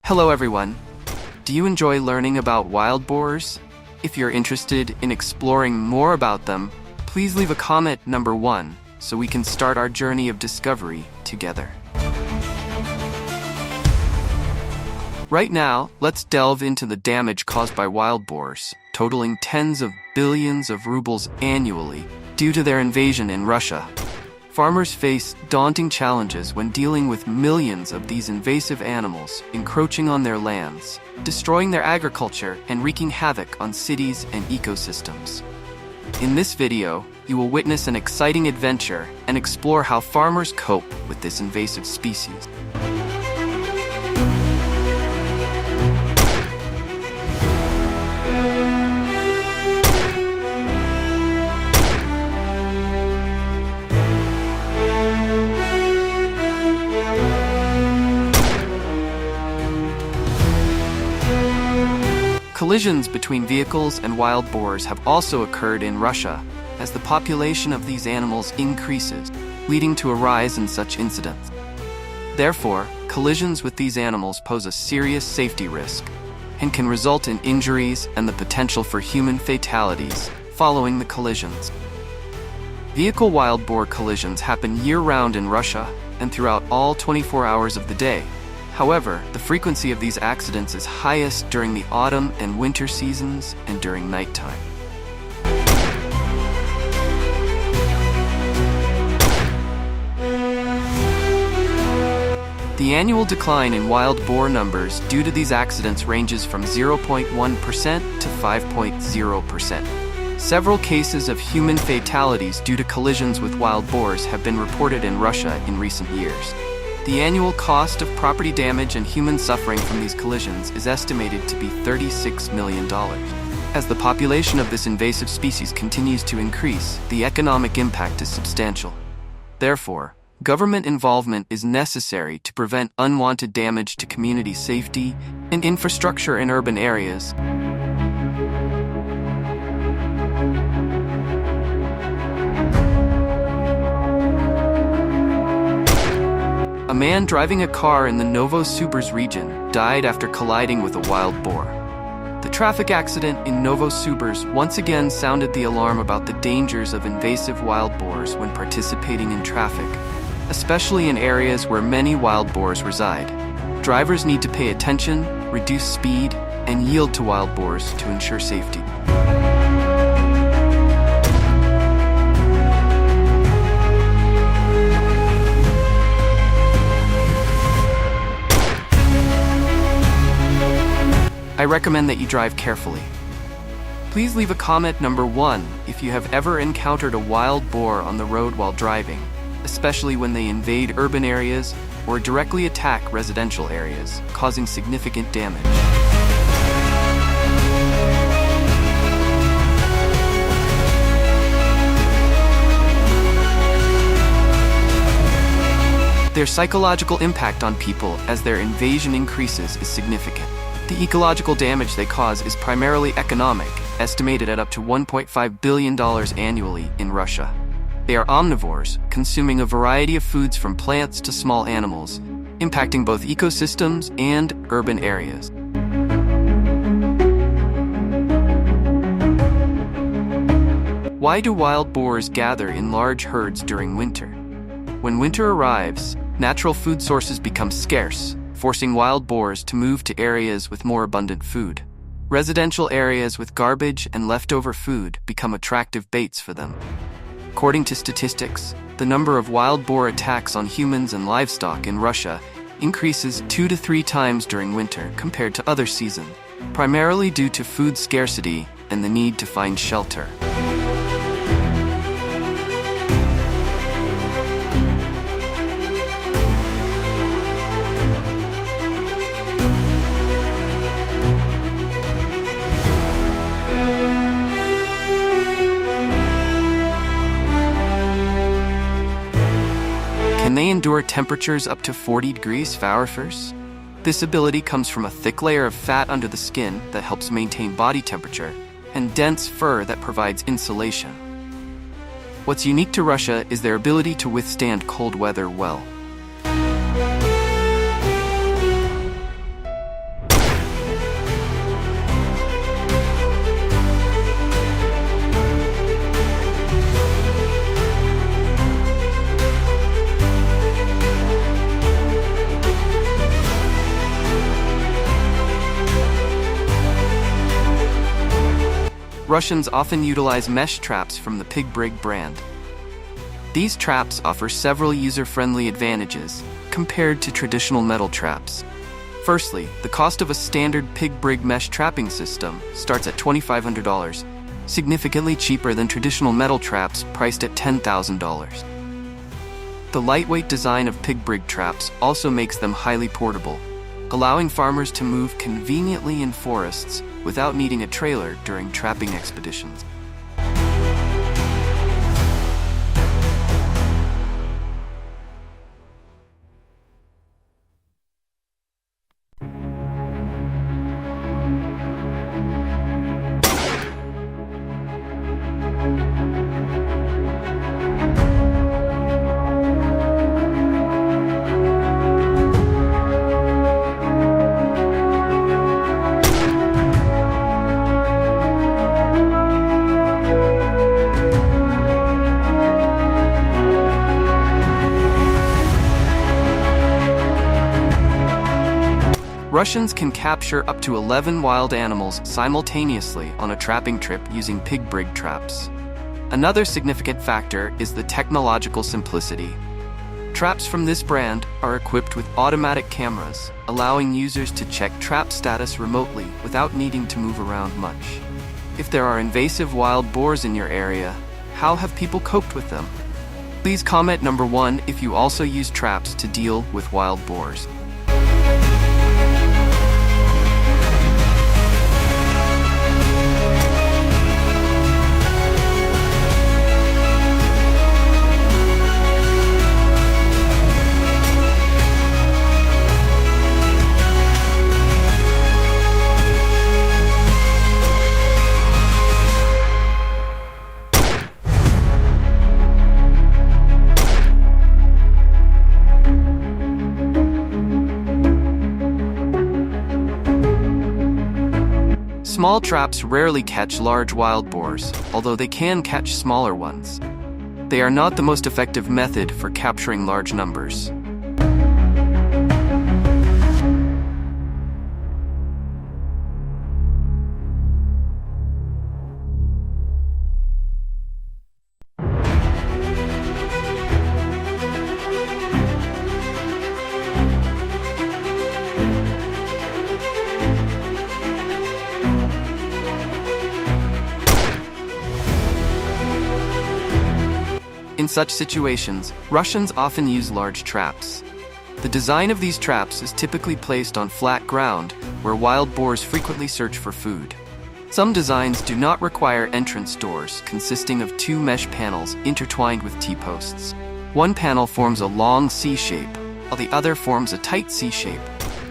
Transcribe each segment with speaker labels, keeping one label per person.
Speaker 1: Hello everyone. Do you enjoy learning about wild boars? If you're interested in exploring more about them, please leave a comment number 1 so we can start our journey of discovery together. Right now, let's delve into the damage caused by wild boars, totaling tens of billions of rubles annually due to their invasion in Russia. Farmers face daunting challenges when dealing with millions of these invasive animals encroaching on their lands, destroying their agriculture, and wreaking havoc on cities and ecosystems. In this video, you will witness an exciting adventure and explore how farmers cope with this invasive species. Collisions between vehicles and wild boars have also occurred in Russia as the population of these animals increases, leading to a rise in such incidents. Therefore, collisions with these animals pose a serious safety risk and can result in injuries and the potential for human fatalities following the collisions. Vehicle wild boar collisions happen year-round in Russia and throughout all 24 hours of the day. However, the frequency of these accidents is highest during the autumn and winter seasons and during nighttime. The annual decline in wild boar numbers due to these accidents ranges from 0.1% to 5.0%. Several cases of human fatalities due to collisions with wild boars have been reported in Russia in recent years. The annual cost of property damage and human suffering from these collisions is estimated to be $36 million. As the population of this invasive species continues to increase, the economic impact is substantial. Therefore, government involvement is necessary to prevent unwanted damage to community safety and infrastructure in urban areas. A man driving a car in the Novosibirsk region died after colliding with a wild boar. The traffic accident in Novosibirsk once again sounded the alarm about the dangers of invasive wild boars when participating in traffic, especially in areas where many wild boars reside. Drivers need to pay attention, reduce speed, and yield to wild boars to ensure safety. I recommend that you drive carefully. Please leave a comment number 1 if you have ever encountered a wild boar on the road while driving, especially when they invade urban areas or directly attack residential areas, causing significant damage. Their psychological impact on people as their invasion increases is significant. The ecological damage they cause is primarily economic, estimated at up to $1.5 billion annually in Russia. They are omnivores, consuming a variety of foods from plants to small animals, impacting both ecosystems and urban areas. Why do wild boars gather in large herds during winter? When winter arrives, natural food sources become scarce, forcing wild boars to move to areas with more abundant food. Residential areas with garbage and leftover food become attractive baits for them. According to statistics, the number of wild boar attacks on humans and livestock in Russia increases 2 to 3 times during winter compared to other seasons, primarily due to food scarcity and the need to find shelter. Can they endure temperatures up to 40 degrees Fahrenheit? This ability comes from a thick layer of fat under the skin that helps maintain body temperature and dense fur that provides insulation. What's unique to Russia is their ability to withstand cold weather well. Russians often utilize mesh traps from the Pig-Brig brand. These traps offer several user-friendly advantages compared to traditional metal traps. Firstly, the cost of a standard Pig-Brig mesh trapping system starts at $2,500, significantly cheaper than traditional metal traps priced at $10,000. The lightweight design of Pig-Brig traps also makes them highly portable, allowing farmers to move conveniently in forests without needing a trailer during trapping expeditions. Russians can capture up to 11 wild animals simultaneously on a trapping trip using Pig-Brig traps. Another significant factor is the technological simplicity. Traps from this brand are equipped with automatic cameras, allowing users to check trap status remotely without needing to move around much. If there are invasive wild boars in your area, how have people coped with them? Please comment number 1 if you also use traps to deal with wild boars. Small traps rarely catch large wild boars, although they can catch smaller ones. They are not the most effective method for capturing large numbers. In such situations, Russians often use large traps. The design of these traps is typically placed on flat ground, where wild boars frequently search for food. Some designs do not require entrance doors, consisting of 2 mesh panels intertwined with T-posts. One panel forms a long C shape, while the other forms a tight C shape.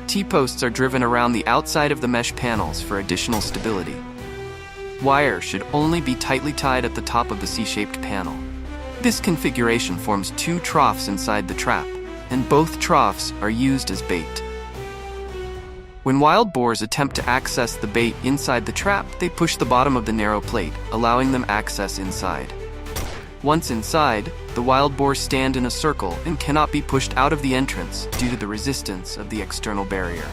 Speaker 1: T-posts are driven around the outside of the mesh panels for additional stability. Wire should only be tightly tied at the top of the C-shaped panel. This configuration forms 2 troughs inside the trap, and both troughs are used as bait. When wild boars attempt to access the bait inside the trap, they push the bottom of the narrow plate, allowing them access inside. Once inside, the wild boars stand in a circle and cannot be pushed out of the entrance due to the resistance of the external barrier.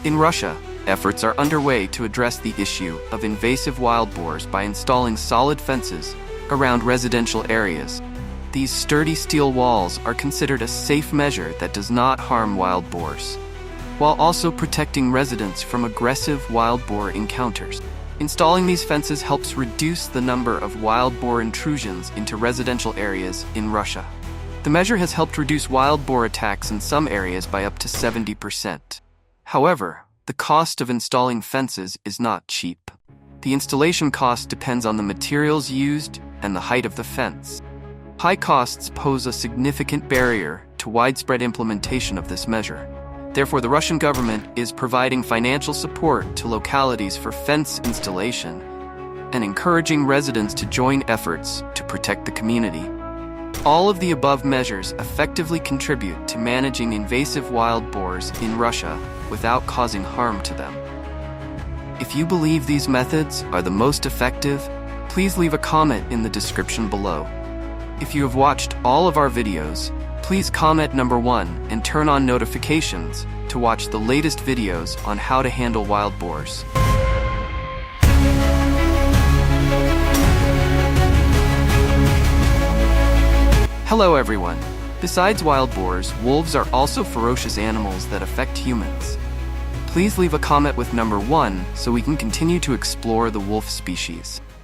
Speaker 1: In Russia, efforts are underway to address the issue of invasive wild boars by installing solid fences around residential areas. These sturdy steel walls are considered a safe measure that does not harm wild boars, while also protecting residents from aggressive wild boar encounters. Installing these fences helps reduce the number of wild boar intrusions into residential areas in Russia. The measure has helped reduce wild boar attacks in some areas by up to 70%. However, the cost of installing fences is not cheap. The installation cost depends on the materials used and the height of the fence. High costs pose a significant barrier to widespread implementation of this measure. Therefore, the Russian government is providing financial support to localities for fence installation and encouraging residents to join efforts to protect the community. All of the above measures effectively contribute to managing invasive wild boars in Russia without causing harm to them. If you believe these methods are the most effective, please leave a comment in the description below. If you have watched all of our videos, please comment number 1 and turn on notifications to watch the latest videos on how to handle wild boars. Hello everyone. Besides wild boars, wolves are also ferocious animals that affect humans. Please leave a comment with number 1 so we can continue to explore the wolf species.